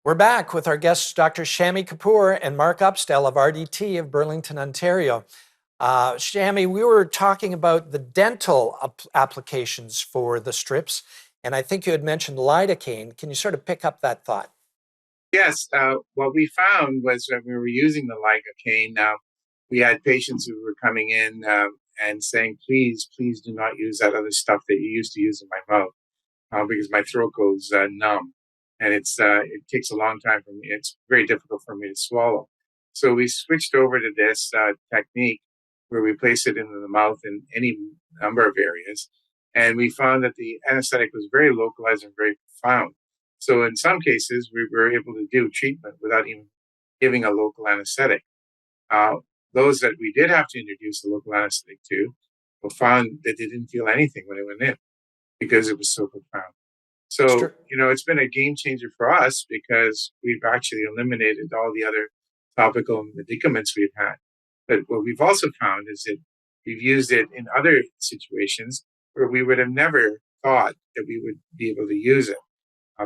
We're back with our guests, Dr. Shami Kapoor and Mark Upstell of RDT of Burlington, Ontario. Shami, we were talking about the dental applications for the strips, and I think you had mentioned lidocaine. Can you sort of pick up that thought? Yes, what we found was when we were using the lidocaine, we had patients who were coming in and saying, please, please do not use that other stuff that you used to use in my mouth because my throat goes numb. And it takes a long time for me. It's very difficult for me to swallow. So we switched over to this technique where we place it into the mouth in any number of areas. And we found that the anesthetic was very localized and very profound. So in some cases, we were able to do treatment without even giving a local anesthetic. Uh, those that we did have to introduce a local anesthetic to, we found that they didn't feel anything when it went in because it was so profound. So, it's been a game changer for us because we've actually eliminated all the other topical medicaments we've had. But what we've also found is that we've used it in other situations where we would have never thought that we would be able to use it.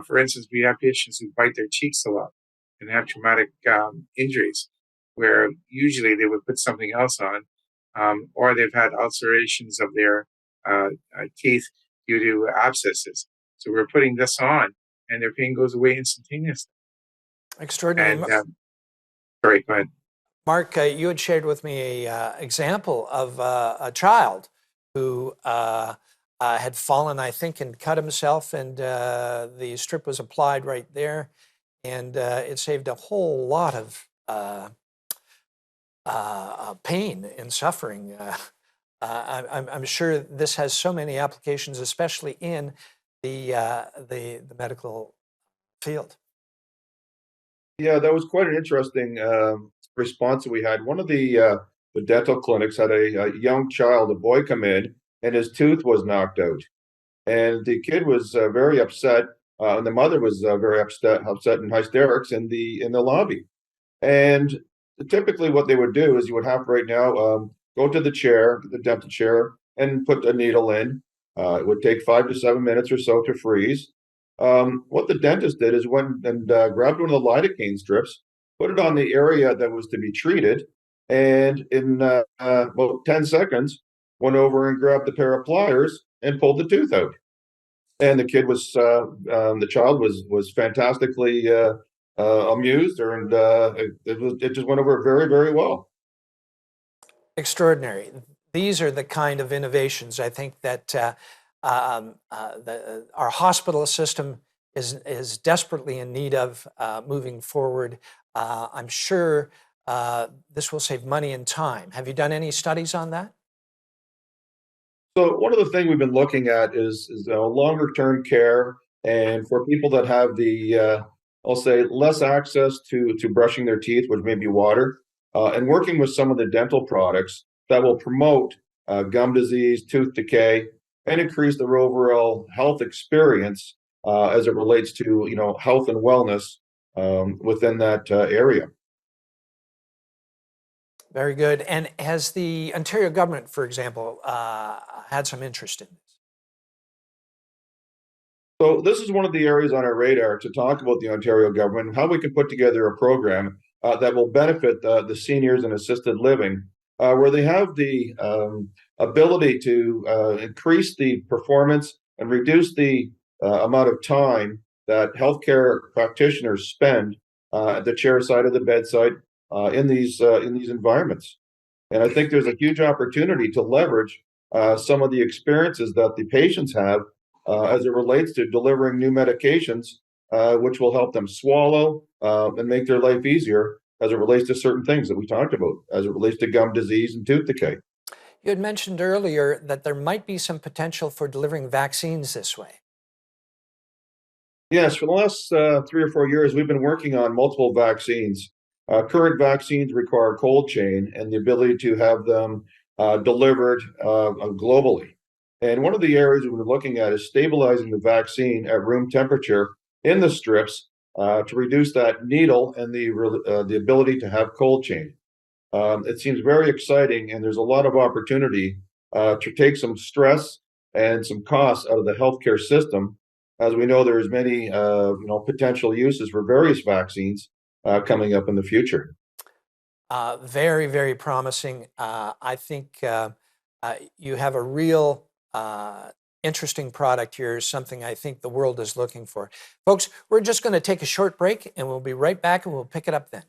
For instance, we have patients who bite their cheeks a lot and have traumatic injuries, where usually they would put something else on, or they've had ulcerations of their teeth due to abscesses. So we're putting this on, and their pain goes away instantaneously. Extraordinary. And sorry, go ahead. Mark, you had shared with me a example of a child who had fallen, I think, and cut himself, and the strip was applied right there, and it saved a whole lot of pain and suffering. I'm sure this has so many applications, especially in the medical field. Yeah, that was quite an interesting response that we had. One of the dental clinics had a young child, a boy, come in, and his tooth was knocked out, and the kid was very upset, and the mother was very upset in hysterics in the lobby. And typically, what they would do is you would have right now go to the chair, the dental chair, and put a needle in. It would take 5 to 7 minutes or so to freeze. What the dentist did is went and grabbed one of the lidocaine strips, put it on the area that was to be treated, and in about 10 seconds, went over and grabbed the pair of pliers and pulled the tooth out. And the child was fantastically amused, and it just went over very, very well. Extraordinary. These are the kind of innovations I think that our hospital system is desperately in need of moving forward. I'm sure this will save money and time. Have you done any studies on that? So one of the things we've been looking at is longer term care, and for people that have I'll say, less access to brushing their teeth, which may be water, and working with some of the dental products that will promote gum disease, tooth decay, and increase their overall health experience as it relates to health and wellness within that area. Very good. And has the Ontario government, for example, had some interest in this? So this is one of the areas on our radar to talk about the Ontario government, how we can put together a program that will benefit the seniors in assisted living, where they have the ability to increase the performance and reduce the amount of time that healthcare practitioners spend at the chair side of the bedside in these environments. And I think there's a huge opportunity to leverage some of the experiences that the patients have as it relates to delivering new medications, which will help them swallow and make their life easier as it relates to certain things that we talked about, as it relates to gum disease and tooth decay. You had mentioned earlier that there might be some potential for delivering vaccines this way. Yes, for the last 3 or 4 years, we've been working on multiple vaccines. Current vaccines require cold chain and the ability to have them delivered globally. And one of the areas we're looking at is stabilizing the vaccine at room temperature in the strips to reduce that needle and the ability to have cold chain. It seems very exciting, and there's a lot of opportunity to take some stress and some costs out of the healthcare system as we know, there's many potential uses for various vaccines coming up in the future. Very, very promising. I think you have a real interesting product here, something I think the world is looking for. Folks, we're just going to take a short break and we'll be right back and we'll pick it up then.